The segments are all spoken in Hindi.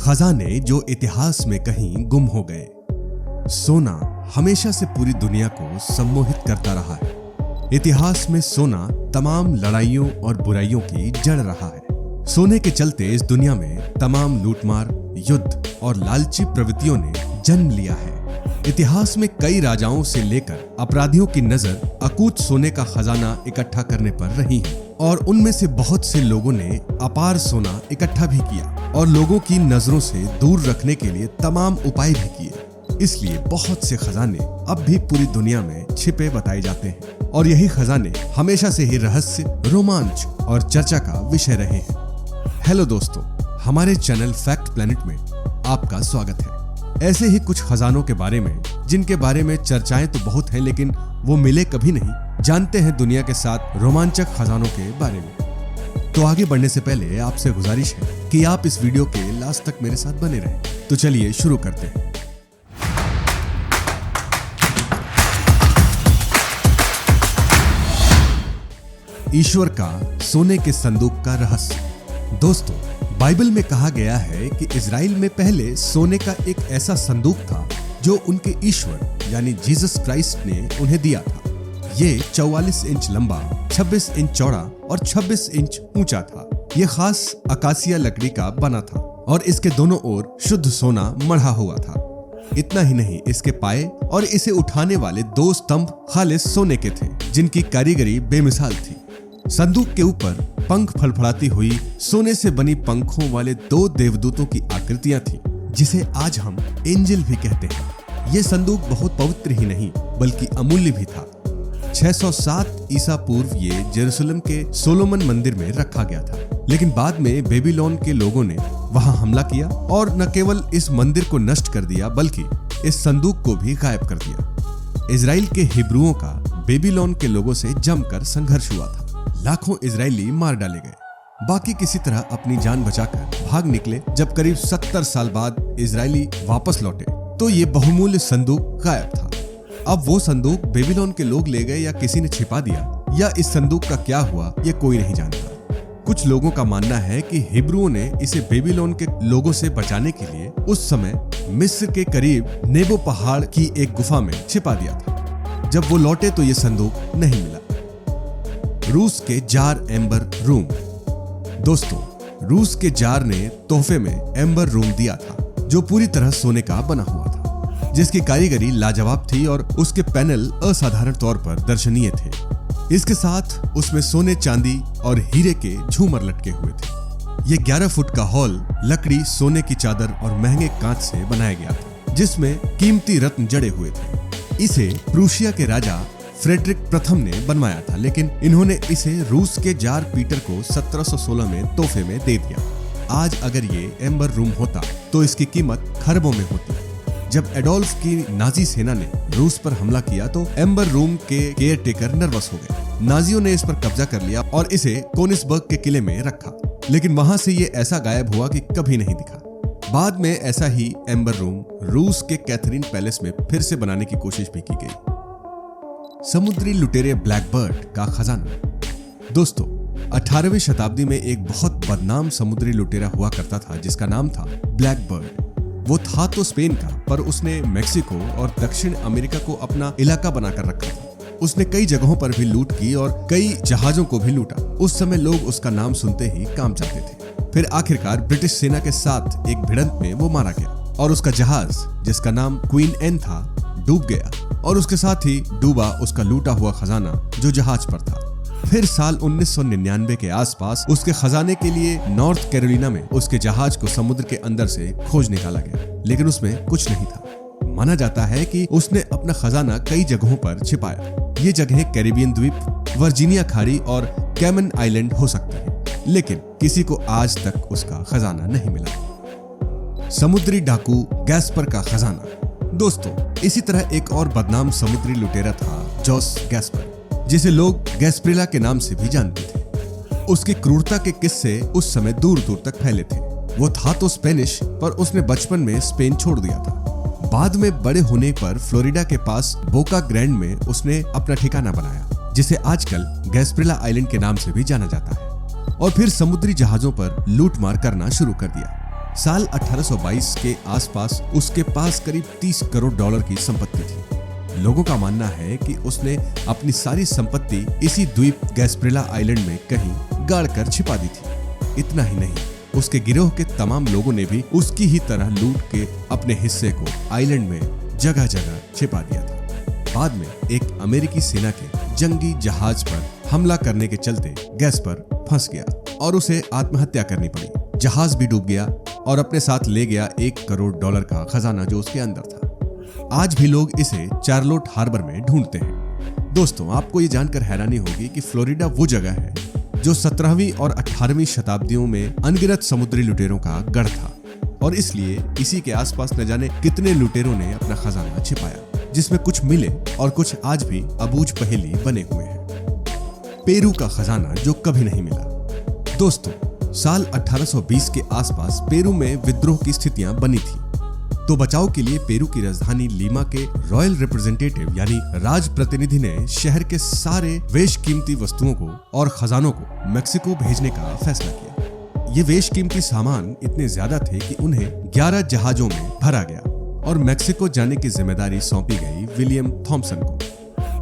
खजाने जो इतिहास में कहीं गुम हो गए। सोना हमेशा से पूरी दुनिया को सम्मोहित करता रहा है। इतिहास में सोना तमाम लड़ाइयों और बुराइयों की जड़ रहा है। सोने के चलते इस दुनिया में तमाम लूटमार, युद्ध और लालची प्रवृत्तियों ने जन्म लिया है। इतिहास में कई राजाओं से लेकर अपराधियों की नजर अकूत सोने का खजाना इकट्ठा करने पर रही है और उनमें से बहुत से लोगों ने अपार सोना इकट्ठा भी किया और लोगों की नजरों से दूर रखने के लिए तमाम उपाय भी किए। इसलिए बहुत से खजाने अब भी पूरी दुनिया में छिपे बताए जाते हैं और यही खजाने हमेशा से ही रहस्य, रोमांच और चर्चा का विषय रहे हैं। हेलो दोस्तों, हमारे चैनल फैक्ट प्लैनेट में आपका स्वागत है। ऐसे ही कुछ खजानों के बारे में जिनके बारे में चर्चाएं तो बहुत हैं लेकिन वो मिले कभी नहीं, जानते हैं दुनिया के 7 रोमांचक खजानों के बारे में। तो आगे बढ़ने से पहले आपसे गुजारिश है कि आप इस वीडियो के लास्ट तक मेरे साथ बने रहें। तो चलिए शुरू करते हैं। ईश्वर का सोने के संदूक का रहस्य। दोस्तों, बाइबल में कहा गया है कि इजराइल में पहले सोने का एक ऐसा संदूक था जो उनके ईश्वर यानी जीसस क्राइस्ट ने उन्हें दिया था। ये 44 इंच लंबा, 26 इंच चौड़ा और 26 इंच ऊंचा था। ये खास अकासिया लकड़ी का बना था और इसके दोनों ओर शुद्ध सोना मढ़ा हुआ था। इतना ही नहीं, इसके पाए और इसे उठाने वाले 2 स्तंभ खालिस सोने के थे जिनकी कारीगरी बेमिसाल थी। संदूक के ऊपर पंख फड़फड़ाती हुई सोने से बनी पंखों वाले 2 देवदूतों की आकृतियां थी, जिसे आज हम एंजल भी कहते हैं। यह संदूक बहुत पवित्र ही नहीं बल्कि अमूल्य भी था। 607 ईसा पूर्व ये जेरूसलम के सोलोमन मंदिर में रखा गया था, लेकिन बाद में बेबीलोन के लोगों ने वहां हमला किया और न केवल इस मंदिर को नष्ट कर दिया बल्कि इस संदूक को भी गायब कर दिया। इजराइल के हिब्रुओं का बेबीलोन के लोगों से जमकर संघर्ष हुआ था। लाखों इजरायली मार डाले गए, बाकी किसी तरह अपनी जान बचाकर भाग निकले। जब करीब 70 साल बाद इजरायली वापस लौटे तो ये बहुमूल्य संदूक गायब था। अब वो संदूक बेबीलोन के लोग ले गए या किसी ने छिपा दिया या इस संदूक का क्या हुआ ये कोई नहीं जानता। कुछ लोगों का मानना है कि हिब्रुओं ने इसे बेबीलोन के लोगों से बचाने के लिए उस समय मिस्र के करीब नेबो पहाड़ की एक गुफा में छिपा दिया था। जब वो लौटे तो ये संदूक नहीं मिला। रूस के जार एम्बर रूम। दोस्तों, रूस के जार ने तोहफे में एम्बर रूम दिया था जो पूरी तरह सोने का बना हुआ था, जिसकी कारीगरी लाजवाब थी और उसके पैनल असाधारण तौर पर दर्शनीय थे। इसके साथ उसमें सोने, चांदी और हीरे के झूमर लटके हुए थे। ये 11 फुट का हॉल लकड़ी, सोने की चादर और महंगे कांच से बनाया गया था, जिसमें कीमती रत्न जड़े हुए थे। इसे प्रूशिया के राजा फ्रेडरिक प्रथम ने बनवाया था, लेकिन इन्होंने इसे रूस के जार पीटर को 1716 में तोहफे में दे दिया। आज अगर ये एम्बर रूम होता तो इसकी कीमत खरबों में होती। जब एडोल्फ की नाजी सेना ने रूस पर हमला किया तो एम्बर रूम के केयरटेकर नर्वस हो गए। नाजियों ने इस पर कब्जा कर लिया और इसे कोनिसबर्ग के किले में रखा, लेकिन वहां से ये ऐसा गायब हुआ कि कभी नहीं दिखा। बाद में ऐसा ही एम्बर रूम रूस के कैथरीन पैलेस में फिर से बनाने की कोशिश भी की गई। समुद्री लुटेरे ब्लैकबर्ड का खजाना। दोस्तों, 18वीं शताब्दी में एक बहुत बदनाम समुद्री लुटेरा हुआ करता था जिसका नाम था ब्लैकबर्ड। वो था तो स्पेन का, पर उसने मेक्सिको और दक्षिण अमेरिका को अपना इलाका बनाकर रखा था। उसने कई जगहों पर भी लूट की और कई जहाजों को भी लूटा। उस समय लोग उसका नाम सुनते ही कांप जाते थे। फिर आखिरकार ब्रिटिश सेना के साथ एक भिड़ंत में वो मारा गया और उसका जहाज, जिसका नाम क्वीन एन था, डूब गया और उसके साथ ही डूबा उसका लूटा हुआ खजाना जो जहाज पर था। फिर साल 1999 के आसपास उसके खजाने के लिए नॉर्थ कैरोलिना में उसके जहाज को समुद्र के अंदर से खोज निकाला गया, लेकिन उसमें कुछ नहीं था। माना जाता है कि उसने अपना खजाना कई जगहों पर छिपाया। ये जगहें कैरिबियन द्वीप, वर्जीनिया खाड़ी और कैमन आइलैंड हो सकते हैं, लेकिन किसी को आज तक उसका खजाना नहीं मिला। समुद्री डाकू गैस्पर का खजाना। दोस्तों, इसी तरह एक और बदनाम समुद्री लुटेरा था जोस गैस्पर, जिसे लोग गैस्प्रिला के नाम से भी जानते थे। उसकी क्रूरता के किस्से उस समय दूर दूर तक फैले थे। वो था तो स्पेनिश, पर उसने बचपन में स्पेन छोड़ दिया था। बाद में बड़े होने पर फ्लोरिडा के पास बोका ग्रैंड में उसने अपना ठिकाना बनाया, जिसे आजकल गैस्प्रिला आइलैंड के नाम से भी जाना जाता है, और फिर समुद्री जहाजों पर लूटमार करना शुरू कर दिया। साल 1822 के आसपास उसके पास करीब $30 करोड़ की संपत्ति थी। लोगों का मानना है कि उसने अपनी सारी संपत्ति इसी द्वीप गैस्प्रेला आइलैंड में कहीं गाड़ कर छिपा दी थी। इतना ही नहीं, उसके गिरोह के तमाम लोगों ने भी उसकी ही तरह लूट के अपने हिस्से को आइलैंड में जगह जगह छिपा दिया था। बाद में एक अमेरिकी सेना के जंगी जहाज पर हमला करने के चलते गैस्पर फंस गया और उसे आत्महत्या करनी पड़ी। जहाज भी डूब गया और अपने साथ ले गया $1 करोड़ का खजाना जो उसके अंदर था। आज भी लोग इसे चार्लोट हार्बर में ढूंढते हैं। दोस्तों, आपको ये जानकर हैरानी होगी कि फ्लोरिडा वो जगह है जो 17वीं और 18वीं शताब्दियों में अनगिनत समुद्री लुटेरों का गढ़ था और इसलिए इसी के आसपास न जाने कितने लुटेरों ने अपना खजाना छिपाया, जिसमें कुछ मिले और कुछ आज भी अबूझ पहेली बने हुए हैं। पेरू का खजाना जो कभी नहीं मिला। दोस्तों, साल 1820 के आसपास पेरू में विद्रोह की स्थितियां बनी थी, तो बचाव के लिए पेरू की राजधानी लीमा के रॉयल रिप्रेजेंटेटिव यानी राज प्रतिनिधि ने शहर के सारे बेशकीमती वस्तुओं को और खजानों को मेक्सिको भेजने का फैसला किया। ये बेशकीमती सामान इतने ज्यादा थे कि उन्हें 11 जहाजों में भरा गया और मेक्सिको जाने की जिम्मेदारी सौंपी गई विलियम थॉमसन को।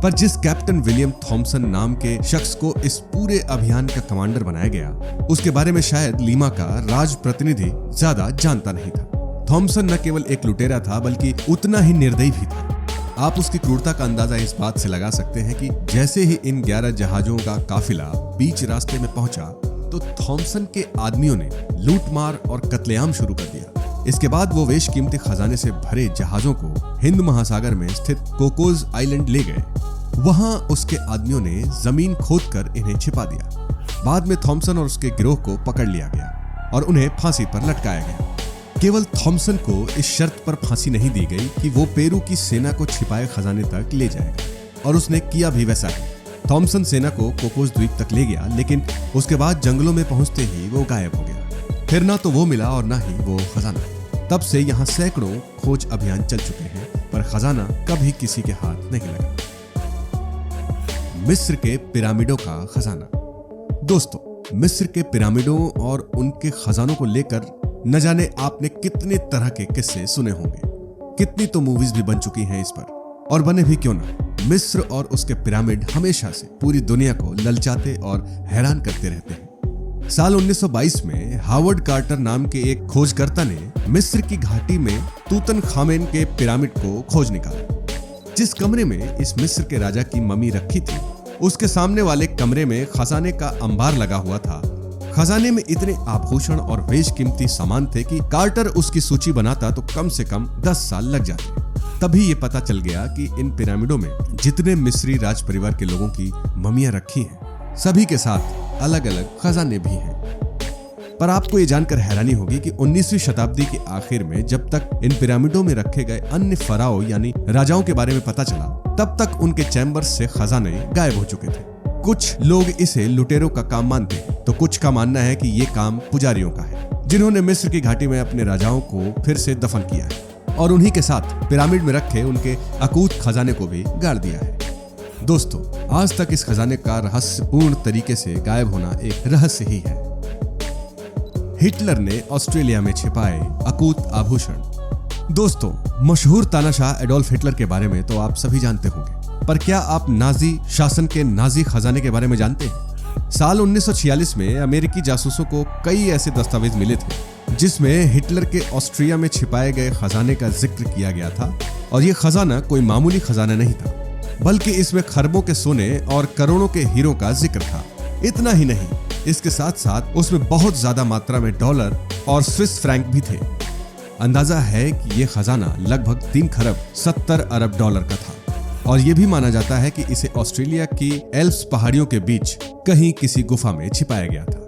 पर जिस कैप्टन विलियम थॉमसन नाम के शख्स को इस पूरे अभियान का कमांडर बनाया गया, उसके बारे में शायद लीमा का राज प्रतिनिधि ज्यादा जानता नहीं था। थॉमसन न केवल एक लुटेरा था बल्कि उतना ही निर्दयी भी था। आप उसकी क्रूरता का अंदाजा इस बात से लगा सकते हैं कि जैसे ही इन 11 जहाजों का काफिला बीच रास्ते में पहुंचा तो थॉमसन के आदमियों ने लूटमार और कत्लेआम शुरू कर दिया। इसके बाद वो बेशकीमती खजाने से भरे जहाजों को हिंद महासागर में स्थित कोकोस आइलैंड ले गए। वहां उसके आदमियों ने जमीन खोदकर इन्हें छिपा दिया। बाद में थॉमसन और उसके गिरोह को पकड़ लिया गया और उन्हें फांसी पर लटकाया गया। केवल थॉमसन को इस शर्त पर फांसी नहीं दी गई कि वो पेरू की सेना को छिपाए खजाने तक ले जाएगा, और उसने किया भी वैसा ही। थॉमसन सेना को कोकोस द्वीप तक ले गया, लेकिन उसके बाद जंगलों में पहुंचते ही वो गायब हो गया। फिर ना तो वो मिला और ना ही वो खजाना। तब से यहाँ सैकड़ों खोज अभियान चल चुके हैं, पर खजाना कभी किसी के हाथ नहीं लगा। मिस्र के पिरामिडों का खजाना। दोस्तों, मिस्र के पिरामिडों और उनके खजानों को लेकर न जाने आपने कितने तरह के किस्से सुने होंगे। कितनी तो मूवीज भी बन चुकी हैं इस पर, और बने भी क्यों ना। मिस्र और उसके पिरामिड हमेशा से पूरी दुनिया को ललचाते और हैरान करते रहते हैं। साल 1922 में हावर्ड कार्टर नाम के एक खोजकर्ता ने मिस्र की घाटी में तूतनखामेन के पिरामिड को खोज निकाला। जिस कमरे में इस मिस्र के राजा की मम्मी रखी थी, उसके सामने वाले कमरे में खजाने का अंबार लगा हुआ था। खजाने में इतने आभूषण और बेशकीमती सामान थे कि कार्टर उसकी सूची बनाता तो कम से कम 10 साल लग जाते। तभी ये पता चल गया कि इन पिरामिडों में जितने मिस्री राज परिवार के लोगों की मम्मियां रखी हैं, सभी के साथ अलग अलग खजाने भी हैं। पर आपको ये जानकर हैरानी होगी कि 19वीं शताब्दी के आखिर में जब तक इन पिरामिडों में रखे गए अन्य फराओ यानी राजाओं के बारे में पता चला, तब तक उनके चैम्बर्स से खजाने गायब हो चुके थे। कुछ लोग इसे लुटेरों का काम मानते हैं, तो कुछ का मानना है कि ये काम पुजारियों का है, जिन्होंने मिस्र की घाटी में अपने राजाओं को फिर से दफन किया है और उन्हीं के साथ पिरामिड में रखे उनके अकूत खजाने को भी गाड़ दिया है। दोस्तों, आज तक इस खजाने का रहस्यपूर्ण तरीके से गायब होना एक रहस्य ही है। हिटलर ने ऑस्ट्रेलिया में छिपाए अकूत आभूषण। दोस्तों, मशहूर तानाशाह एडोल्फ हिटलर के बारे में तो आप सभी जानते होंगे, पर क्या आप नाजी शासन के नाजी खजाने के बारे में जानते हैं? साल 1946 में अमेरिकी जासूसों को कई ऐसे दस्तावेज मिले थे जिसमें हिटलर के ऑस्ट्रिया में छिपाए गए खजाने का जिक्र किया गया था, और ये खजाना कोई मामूली खजाना नहीं था, बल्कि इसमें खरबों के सोने और करोड़ों के हीरों का जिक्र था। इतना ही नहीं, इसके साथ साथ उसमें बहुत ज्यादा मात्रा में डॉलर और स्विस फ्रैंक भी थे। अंदाजा है कि यह खजाना लगभग 3 खरब 70 अरब डॉलर का था, और यह भी माना जाता है कि इसे ऑस्ट्रेलिया की एल्प्स पहाड़ियों के बीच कहीं किसी गुफा में छिपाया गया था।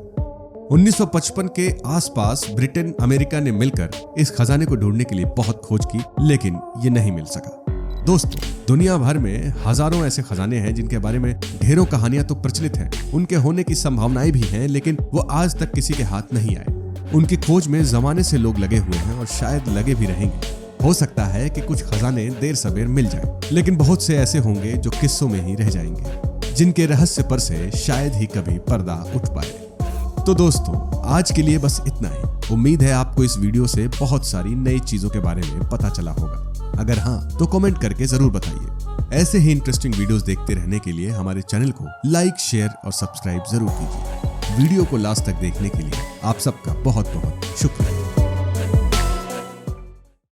1955 के आसपास ब्रिटेन अमेरिका ने मिलकर इस खजाने को ढूंढने के लिए बहुत खोज की, लेकिन ये नहीं मिल सका। दोस्तों, दुनिया भर में हजारों ऐसे खजाने हैं जिनके बारे में ढेरों कहानियां तो प्रचलित हैं, उनके होने की संभावनाएं भी हैं, लेकिन वो आज तक किसी के हाथ नहीं आए। उनकी खोज में जमाने से लोग लगे हुए हैं और शायद लगे भी रहेंगे। हो सकता है कि कुछ खजाने देर सबेर मिल जाएं, लेकिन बहुत से ऐसे होंगे जो किस्सों में ही रह जाएंगे, जिनके रहस्य पर से शायद ही कभी पर्दा उठ पाए। तो दोस्तों आज के लिए बस इतना ही। उम्मीद है आपको इस वीडियो से बहुत सारी नई चीजों के बारे में पता चला होगा। अगर हाँ तो कमेंट करके जरूर बताइए। ऐसे ही इंटरेस्टिंग वीडियोस देखते रहने के लिए हमारे चैनल को लाइक, शेयर और सब्सक्राइब जरूर कीजिए। वीडियो को लास्ट तक देखने के लिए आप सबका बहुत बहुत शुक्रिया।